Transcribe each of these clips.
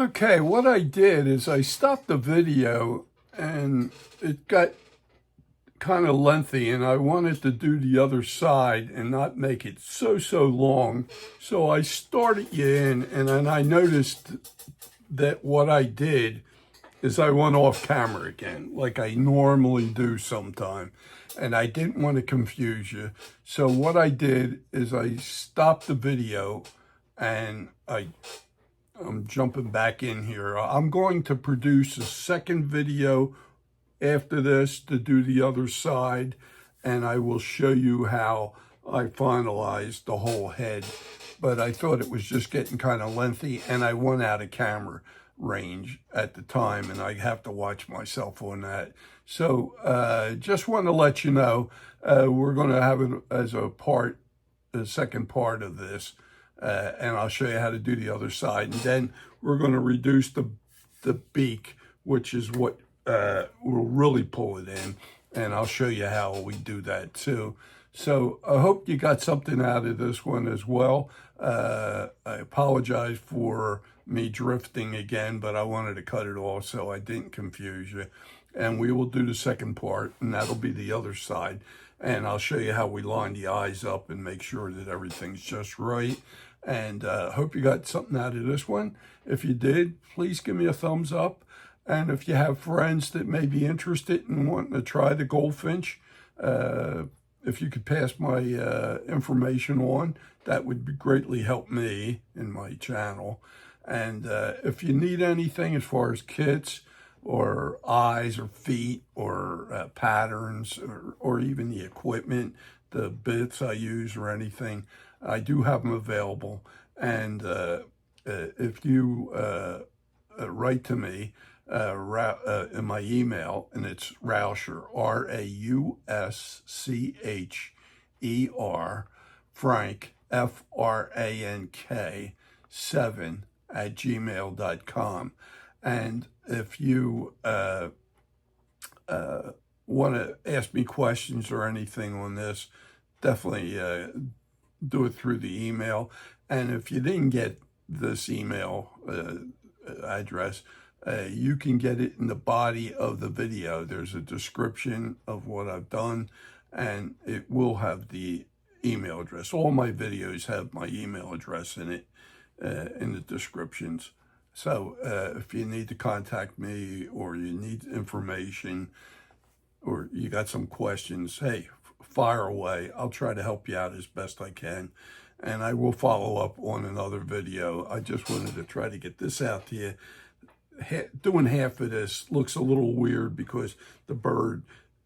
Okay, what I did is I stopped the video and it got kind of lengthy and I wanted to do the other side and not make it so long. So I started you in and then I noticed that what I did is I went off camera again, like I normally do sometime. And I didn't want to confuse you. So what I did is I stopped the video and I'm jumping back in here. I'm going to produce a second video after this to do the other side, and I will show you how I finalized the whole head. But I thought it was just getting kind of lengthy, and I went out of camera range at the time, and I have to watch myself on that. So just want to let you know, we're going to have it as the second part of this. And I'll show you how to do the other side. And then we're going to reduce the beak, which is what will really pull it in. And I'll show you how we do that too. So I hope you got something out of this one as well. I apologize for me drifting again, but I wanted to cut it off so I didn't confuse you. And we will do the second part, and that'll be the other side. And I'll show you how we line the eyes up and make sure that everything's just right. And hope you got something out of this one. If you did, please give me a thumbs up. And if you have friends that may be interested in wanting to try the goldfinch, if you could pass my information on, that would greatly help me in my channel. And if you need anything as far as kits or eyes or feet or patterns or even the equipment, the bits I use or anything, I do have them available. And if you write to me in my email, and it's Rauscher, Rauscher, Frank, Frank, 7 @gmail.com. And if you want to ask me questions or anything on this, definitely do it through the email. And if you didn't get this email address, you can get it in the body of the video. There's a description of what I've done, and it will have the email address. All my videos have my email address in it, in the descriptions. So if you need to contact me or you need information or you got some questions, hey, fire away. I'll try to help you out as best I can. And I will follow up on another video. I just wanted to try to get this out to you. Doing half of this looks a little weird because the bird,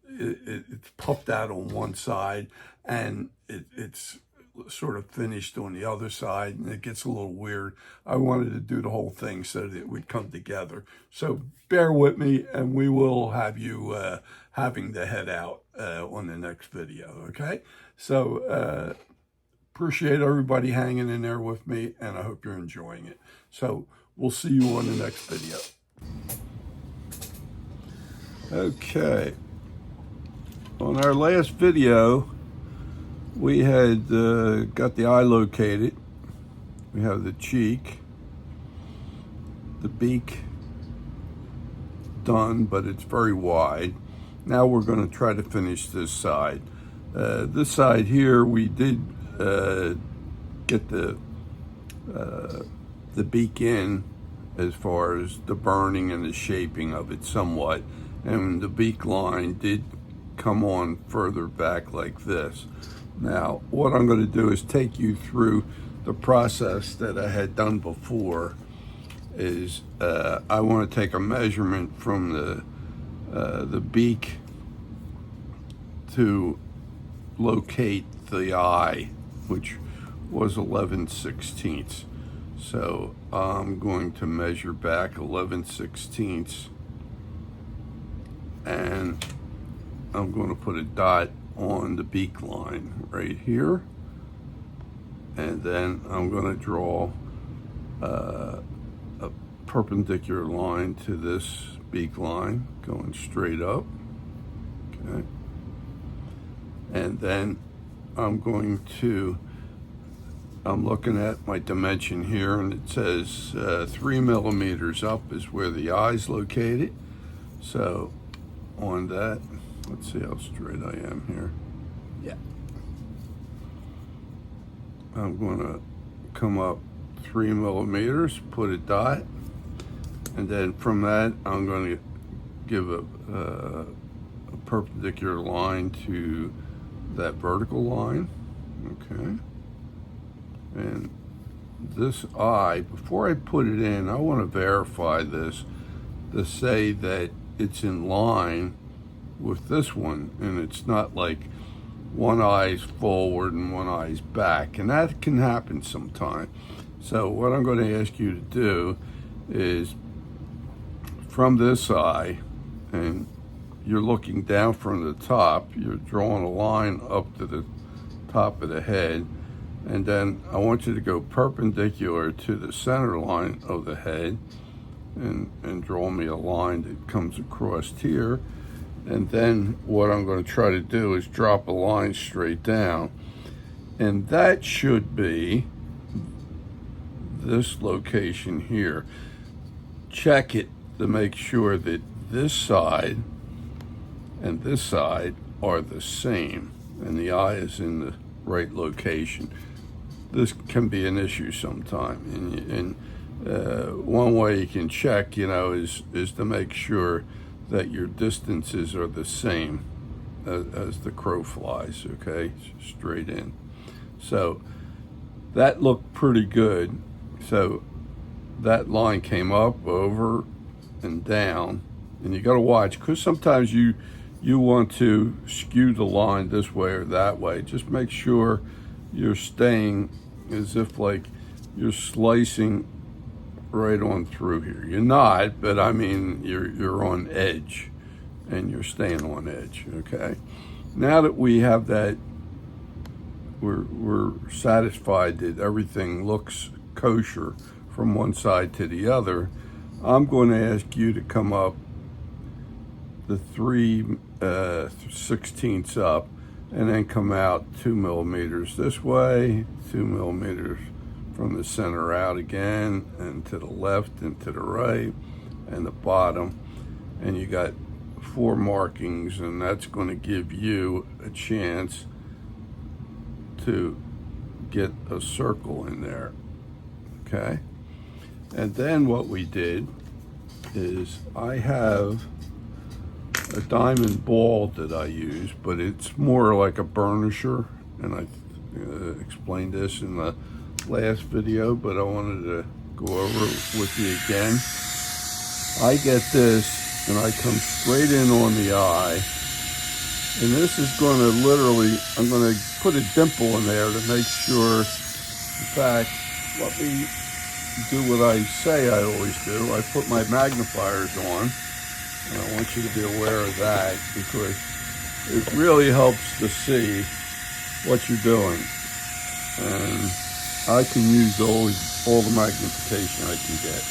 it's puffed out on one side and it's sort of finished on the other side, and it gets a little weird. I wanted to do the whole thing so that it would come together. So bear with me, and we will have you having the head out on the next video, okay? So appreciate everybody hanging in there with me, and I hope you're enjoying it. So we'll see you on the next video. Okay. On our last video, we had got the eye located. We have the cheek, the beak done, but it's very wide. Now we're going to try to finish this side. This side here, we did get the beak in as far as the burning and the shaping of it somewhat. And the beak line did come on further back like this. Now, what I'm going to do is take you through the process that I had done before. Is I want to take a measurement from the beak to locate the eye, which was 11/16. So I'm going to measure back 11/16, and I'm going to put a dot on the beak line right here, and then I'm going to draw a perpendicular line to this beak line going straight up, okay, and then I'm going to I'm looking at my dimension here, and it says 3 millimeters up is where the eye is located. So on that, let's see how straight I am here. Yeah. I'm going to come up 3 millimeters, put a dot, and then from that I'm going to give a perpendicular line to that vertical line. Okay. And this eye, before I put it in, I want to verify this to say that it's in line with this one, and it's not like one eye's forward and one eye's back, and that can happen sometime. So what I'm going to ask you to do is, from this eye, and you're looking down from the top, you're drawing a line up to the top of the head, and then I want you to go perpendicular to the center line of the head and draw me a line that comes across here. And then what I'm going to try to do is drop a line straight down. And that should be this location here. Check it to make sure that this side and this side are the same and the eye is in the right location. This can be an issue sometime, and one way you can check, is to make sure that your distances are the same as the crow flies. Okay, straight in. So that looked pretty good. So that line came up, over, and down, and you got to watch, because sometimes you want to skew the line this way or that way. Just make sure you're staying as if like you're slicing right on through here. You're not, but I mean you're on edge, and you're staying on edge. Okay. Now that we have that, we're satisfied that everything looks kosher from one side to the other. I'm going to ask you to come up the 3/16 up, and then come out 2 millimeters this way, 2 millimeters from the center out again, and to the left and to the right and the bottom. And you got 4 markings, and that's going to give you a chance to get a circle in there. Okay. And then what we did is, I have a diamond ball that I use, but it's more like a burnisher, and I explained this in the last video, but I wanted to go over it with you again. I get this, and I come straight in on the eye, and this is going to literally, I'm going to put a dimple in there to make sure. In fact, let me do what I say I always do. I put my magnifiers on, and I want you to be aware of that, because it really helps to see what you're doing. And I can use all the magnification I can get.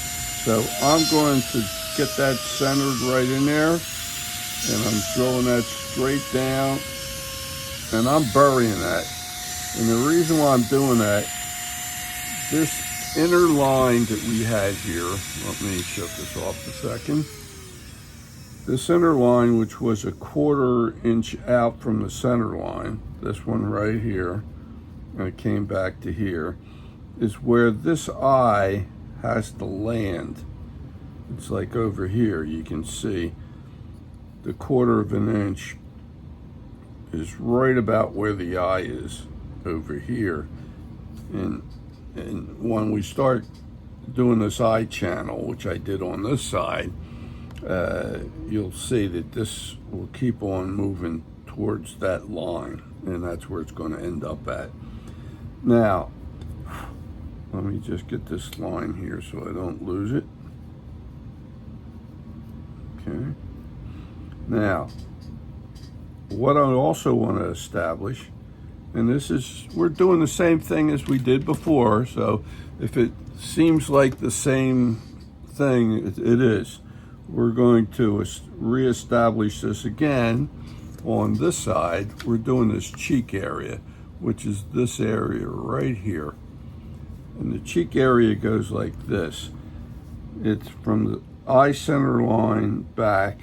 So I'm going to get that centered right in there, and I'm drilling that straight down, and I'm burying that. And the reason why I'm doing that, this inner line that we had here, let me shut this off a second. This inner line, which was a 1/4 inch out from the center line, this one right here, and it came back to here, is where this eye has to land. It's like over here, you can see the 1/4 inch is right about where the eye is over here. And when we start doing this eye channel, which I did on this side, you'll see that this will keep on moving towards that line, and that's where it's going to end up at. Now, let me just get this line here so I don't lose it. Okay. Now, what I also want to establish, and this is, we're doing the same thing as we did before, so if it seems like the same thing, it is. We're going to reestablish this again on this side. We're doing this cheek area, which is this area right here. And the cheek area goes like this. It's from the eye center line back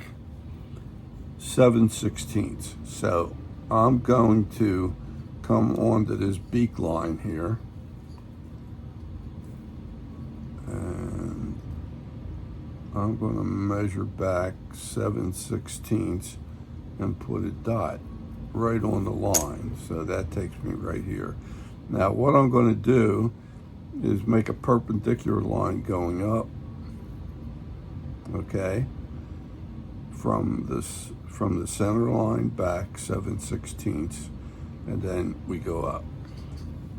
7/16. So I'm going to come onto this beak line here. And I'm going to measure back 7/16 and put a dot right on the line. So that takes me right here. Now what I'm going to do is make a perpendicular line going up, okay, from the center line back 7/16, and then we go up.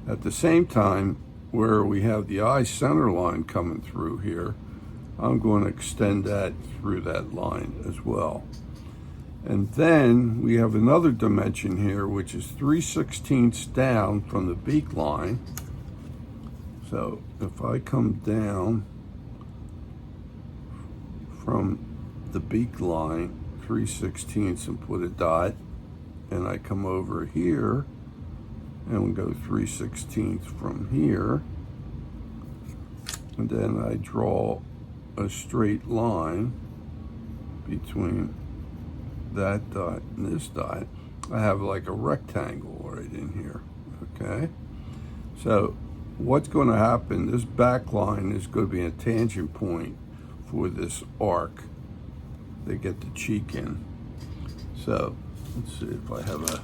At the same time, where we have the eye center line coming through here, I'm going to extend that through that line as well. And then we have another dimension here, which is 3/16 down from the beak line. So if I come down from the beak line 3/16 and put a dot, and I come over here and we go 3/16 from here, and then I draw a straight line between that dot and this dot. I have like a rectangle right in here, okay? So what's going to happen, this back line is going to be a tangent point for this arc they get the cheek in. So let's see if I have a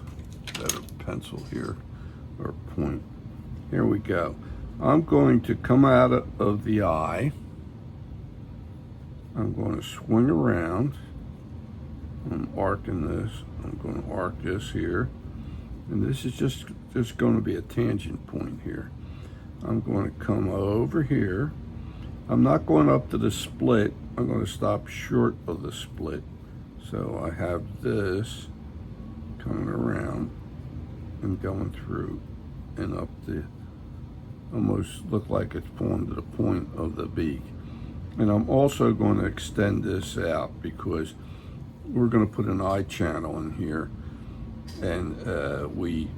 better pencil here or point. Here we go. I'm going to come out of the eye. I'm going to swing around. I'm arcing this. I'm going to arc this here. And this is just going to be a tangent point here. I'm going to come over here. I'm not going up to the split. I'm going to stop short of the split. So I have this coming around and going through and up the, almost look like it's pulling to the point of the beak. And I'm also going to extend this out because we're going to put an eye channel in here, and we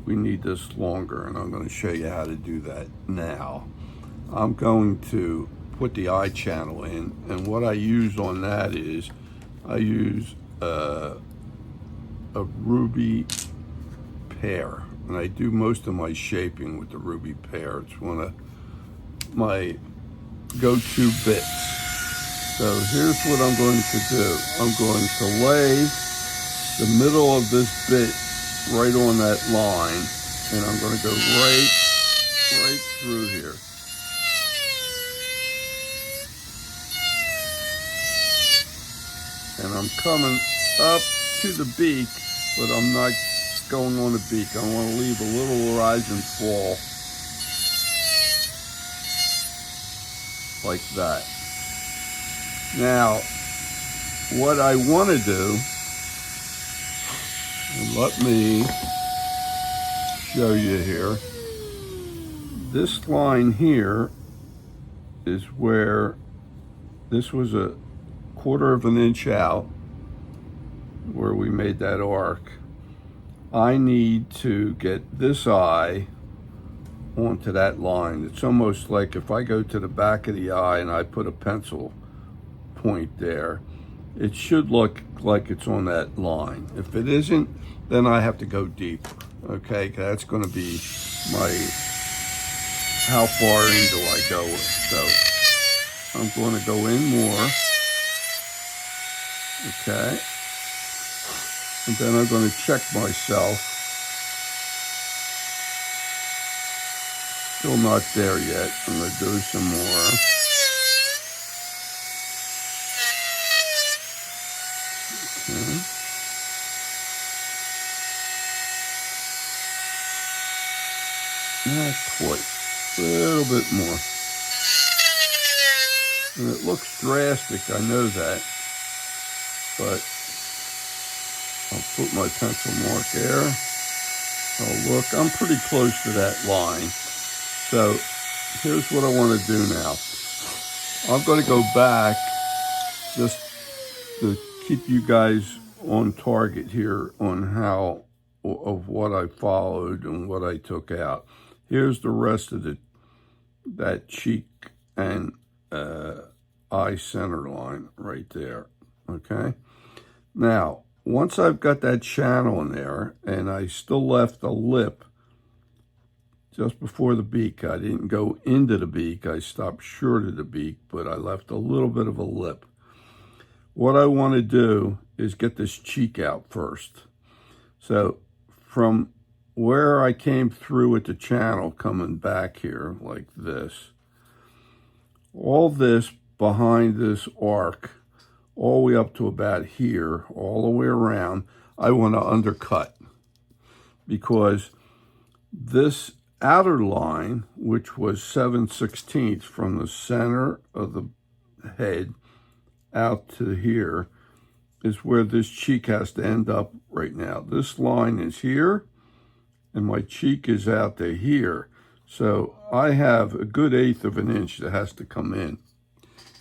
need this longer, and I'm going to show you how to do that now. I'm going to put the eye channel in, and what I use on that is I use a ruby pear, and I do most of my shaping with the ruby pear. It's one of my go-to bits. So here's what I'm going to do. I'm going to lay the middle of this bit right on that line, and I'm going to go right through here. And I'm coming up to the beak, but I'm not going on the beak. I want to leave a little rise and fall like that. Now, what I want to do, and let me show you here, this line here is where this was a 1/4 of an inch out where we made that arc. I need to get this eye onto that line. It's almost like if I go to the back of the eye and I put a pencil point there, it should look like it's on that line. If it isn't, then I have to go deeper, okay? That's going to be my, how far in do I go with? So I'm going to go in more, okay? And then I'm going to check myself. Still not there yet. I'm going to do some more. Okay. Not quite. A little bit more. And it looks drastic, I know that. But I'll put my pencil mark there. Oh, look, I'm pretty close to that line. So here's what I want to do now. I'm going to go back just to keep you guys on target here on how of what I followed and what I took out. Here's the rest of that cheek and eye center line right there, okay? Now, once I've got that channel in there, and I still left a lip just before the beak. I didn't go into the beak. I stopped short of the beak, but I left a little bit of a lip. What I want to do is get this cheek out first. So from where I came through at the channel, coming back here like this, all this behind this arc, all the way up to about here, all the way around, I want to undercut, because this outer line, which was 7/16 from the center of the head out to here, is where this cheek has to end up right now. This line is here, and my cheek is out to here. So I have a good 1/8 of an inch that has to come in.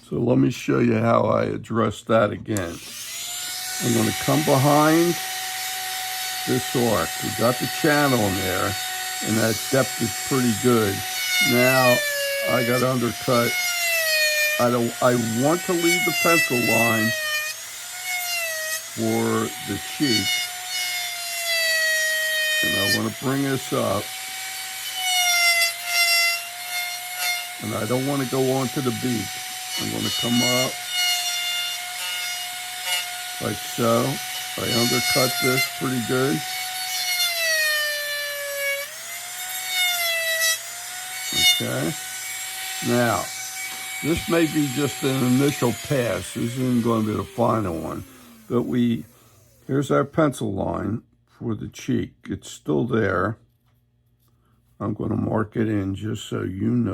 So let me show you how I address that again. I'm going to come behind this arc. We got the channel in there, and that depth is pretty good. Now I got to undercut. I want to leave the pencil line for the cheek, and I want to bring this up, and I don't want to go onto the beak. I'm going to come up like so. I undercut this pretty good. Okay. Now, this may be just an initial pass. This isn't going to be the final one. But here's our pencil line for the cheek. It's still there. I'm going to mark it in just so you know